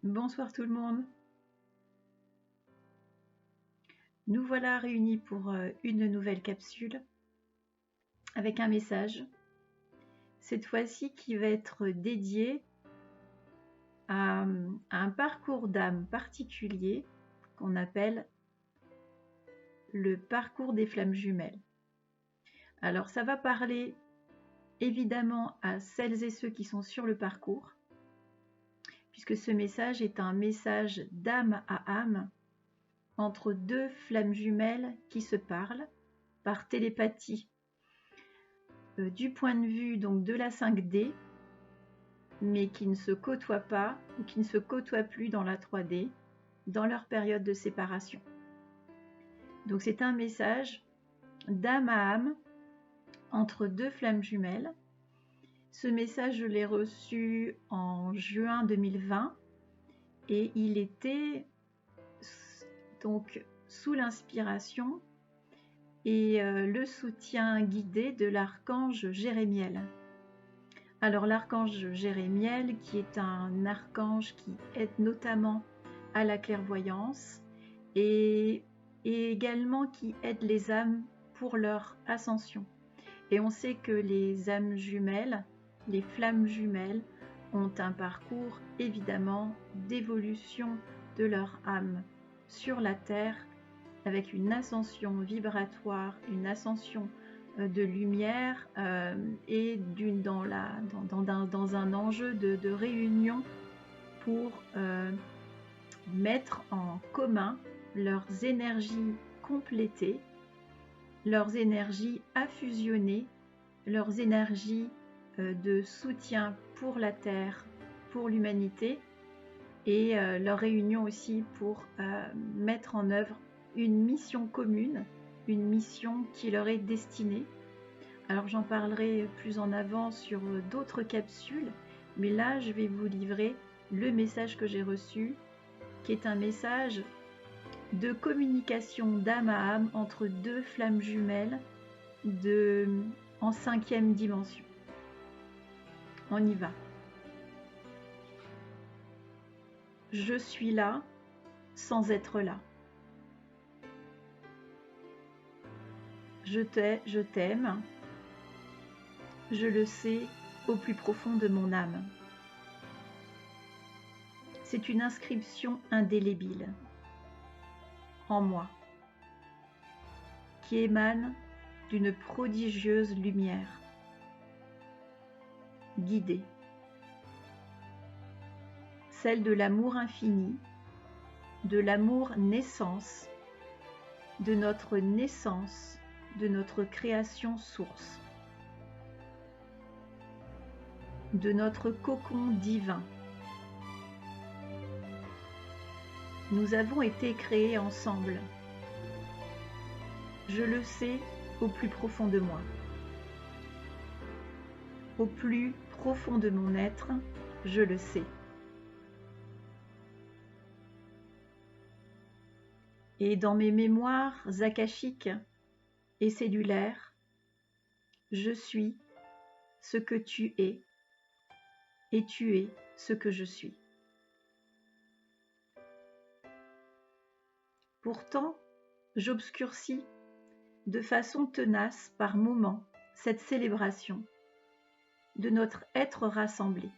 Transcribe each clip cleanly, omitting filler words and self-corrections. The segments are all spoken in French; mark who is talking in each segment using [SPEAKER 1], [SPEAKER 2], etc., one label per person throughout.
[SPEAKER 1] Bonsoir tout le monde. Nous voilà réunis pour une nouvelle capsule avec un message. Cette fois-ci qui va être dédié à un parcours d'âme particulier qu'on appelle le parcours des flammes jumelles. Alors ça va parler évidemment à celles et ceux qui sont sur le parcours, puisque ce message est un message d'âme à âme entre deux flammes jumelles qui se parlent par télépathie du point de vue donc de la 5D, mais qui ne se côtoient pas ou qui ne se côtoient plus dans la 3D dans leur période de séparation. Donc c'est un message d'âme à âme entre deux flammes jumelles. Ce message, je l'ai reçu en juin 2020 et il était donc sous l'inspiration et le soutien guidé de l'archange Jérémiel. Alors l'archange Jérémiel, qui est un archange qui aide notamment à la clairvoyance et également qui aide les âmes pour leur ascension. Et on sait que les âmes jumelles, les flammes jumelles, ont un parcours évidemment d'évolution de leur âme sur la terre avec une ascension vibratoire, une ascension de lumière et dans un enjeu de réunion pour mettre en commun leurs énergies complétées, leurs énergies à fusionner, leurs énergies de soutien pour la Terre, pour l'humanité et leur réunion aussi pour mettre en œuvre une mission commune, une mission qui leur est destinée. Alors j'en parlerai plus en avant sur d'autres capsules, mais là je vais vous livrer le message que j'ai reçu, qui est un message de communication d'âme à âme entre deux flammes jumelles en 5e dimension. On y va. Je suis là sans être là. Je t'aime, je le sais au plus profond de mon âme. C'est une inscription indélébile en moi, qui émane d'une prodigieuse lumière, guidée, celle de l'amour infini, de l'amour naissance, de notre naissance, de notre création source, de notre cocon divin. Nous avons été créés ensemble. Je le sais au plus profond de moi. Au plus profond de mon être, je le sais. Et dans mes mémoires akashiques et cellulaires, je suis ce que tu es et tu es ce que je suis. Pourtant, j'obscurcis de façon tenace par moments cette célébration de notre être rassemblé.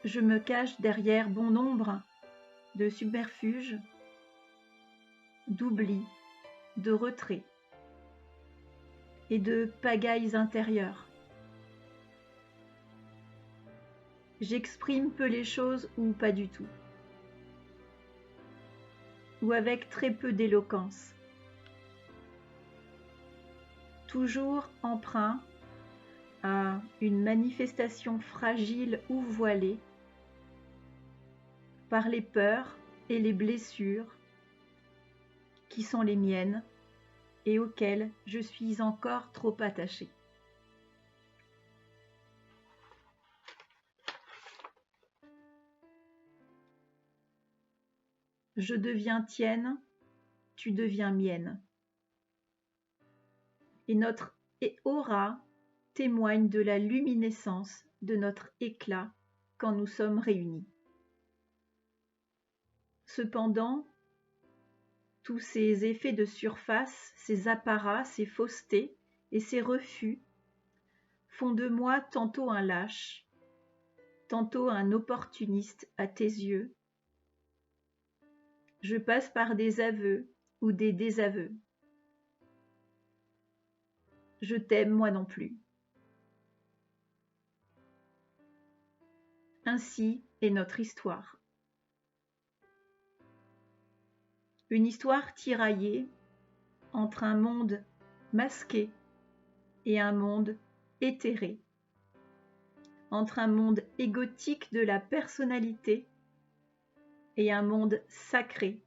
[SPEAKER 1] Je me cache derrière bon nombre de subterfuges, d'oubli, de retrait et de pagailles intérieures. J'exprime peu les choses ou pas du tout, ou avec très peu d'éloquence. Toujours emprunt à une manifestation fragile ou voilée par les peurs et les blessures qui sont les miennes et auxquelles je suis encore trop attachée. Je deviens tienne, tu deviens mienne. Et notre aura témoigne de la luminescence de notre éclat quand nous sommes réunis. Cependant, tous ces effets de surface, ces apparats, ces faussetés et ces refus font de moi tantôt un lâche, tantôt un opportuniste à tes yeux. Je passe par des aveux ou des désaveux. Je t'aime moi non plus. Ainsi est notre histoire. Une histoire tiraillée entre un monde masqué et un monde éthéré, entre un monde égotique de la personnalité et un monde sacré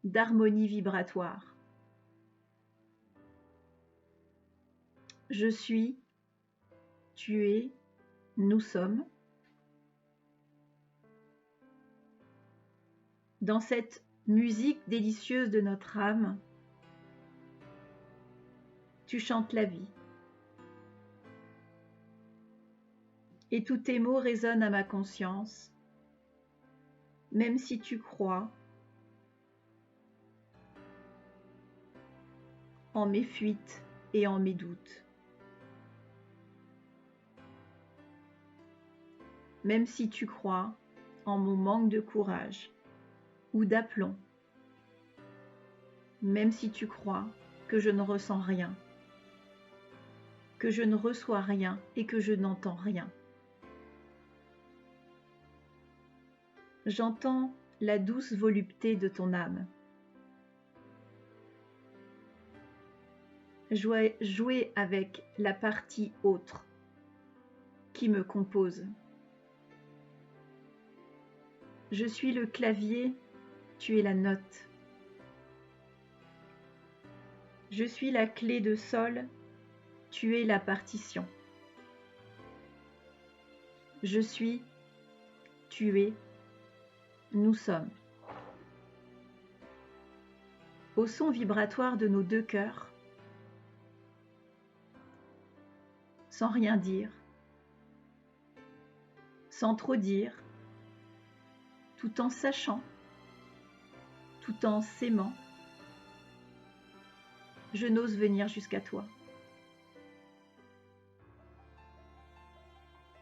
[SPEAKER 1] d'harmonie vibratoire. Je suis, tu es, nous sommes. Dans cette musique délicieuse de notre âme, tu chantes la vie. Et tous tes mots résonnent à ma conscience, même si tu crois en mes fuites et en mes doutes. Même si tu crois en mon manque de courage ou d'aplomb. Même si tu crois que je ne ressens rien, que je ne reçois rien et que je n'entends rien. J'entends la douce volupté de ton âme. Jouer avec la partie autre qui me compose. Je suis le clavier, tu es la note. Je suis la clé de sol, tu es la partition. Je suis, tu es, nous sommes. Au son vibratoire de nos deux cœurs, sans rien dire, sans trop dire, tout en sachant, tout en s'aimant, je n'ose venir jusqu'à toi.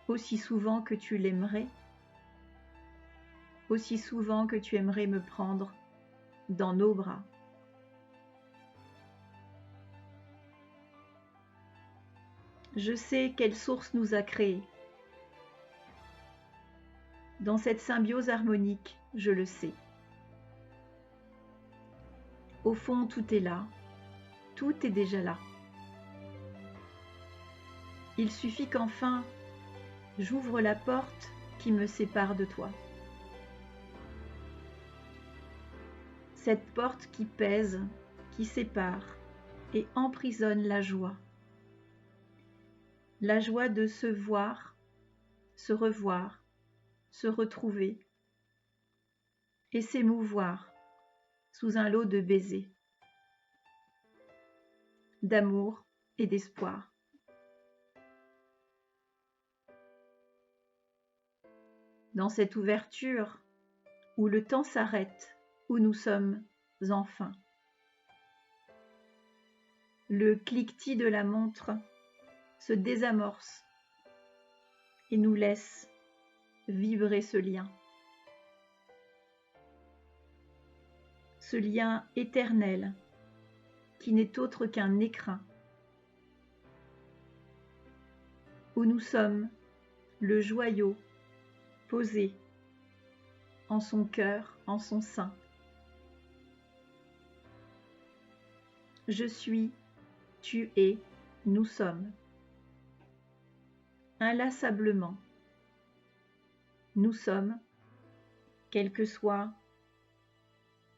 [SPEAKER 1] Aussi souvent que tu l'aimerais, aussi souvent que tu aimerais me prendre dans nos bras. Je sais quelle source nous a créés. Dans cette symbiose harmonique, je le sais. Au fond, tout est là. Tout est déjà là. Il suffit qu'enfin, j'ouvre la porte qui me sépare de toi. Cette porte qui pèse, qui sépare et emprisonne la joie. La joie de se voir, se revoir, se retrouver et s'émouvoir sous un lot de baisers, d'amour et d'espoir. Dans cette ouverture où le temps s'arrête, où nous sommes enfin. Le cliquetis de la montre se désamorce et nous laisse vibrer ce lien. Ce lien éternel qui n'est autre qu'un écrin où nous sommes le joyau posé en son cœur, en son sein. Je suis, tu es, nous sommes. Inlassablement, nous sommes, quelle que soit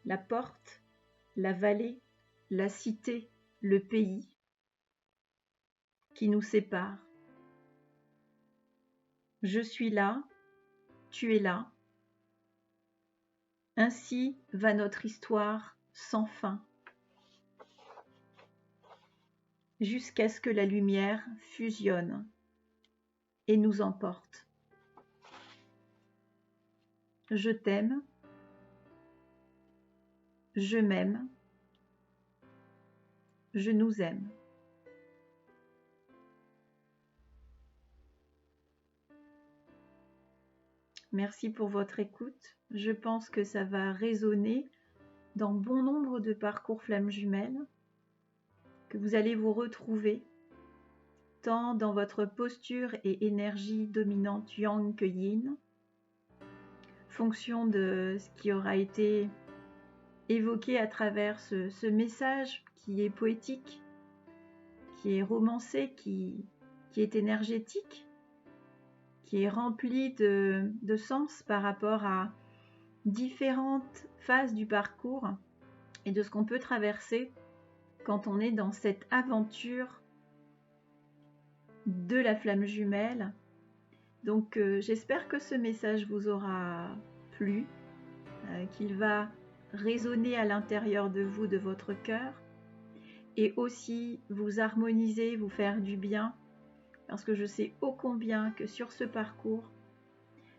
[SPEAKER 1] la porte, la vallée, la cité, le pays qui nous sépare. Je suis là, tu es là. Ainsi va notre histoire sans fin, jusqu'à ce que la lumière fusionne et nous emporte. je t'aime, je m'aime, je nous aime. Merci pour votre écoute. Je pense que ça va résonner dans bon nombre de parcours flammes jumelles, que vous allez vous retrouver tant dans votre posture et énergie dominante yang que yin, fonction de ce qui aura été évoqué à travers ce message qui est poétique, qui est romancé, qui est énergétique, qui est rempli de sens par rapport à différentes phases du parcours et de ce qu'on peut traverser quand on est dans cette aventure de la flamme jumelle. Donc j'espère que ce message vous aura plu, qu'il va résonner à l'intérieur de vous, de votre cœur, et aussi vous harmoniser, vous faire du bien, parce que je sais ô combien que sur ce parcours,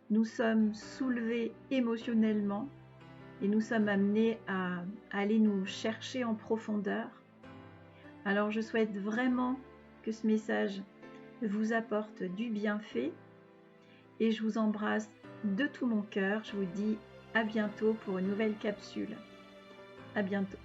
[SPEAKER 1] nous sommes soulevés émotionnellement et nous sommes amenés à aller nous chercher en profondeur. Alors je souhaite vraiment que ce message vous apporte du bienfait et je vous embrasse de tout mon cœur. Je vous dis à bientôt pour une nouvelle capsule. À bientôt.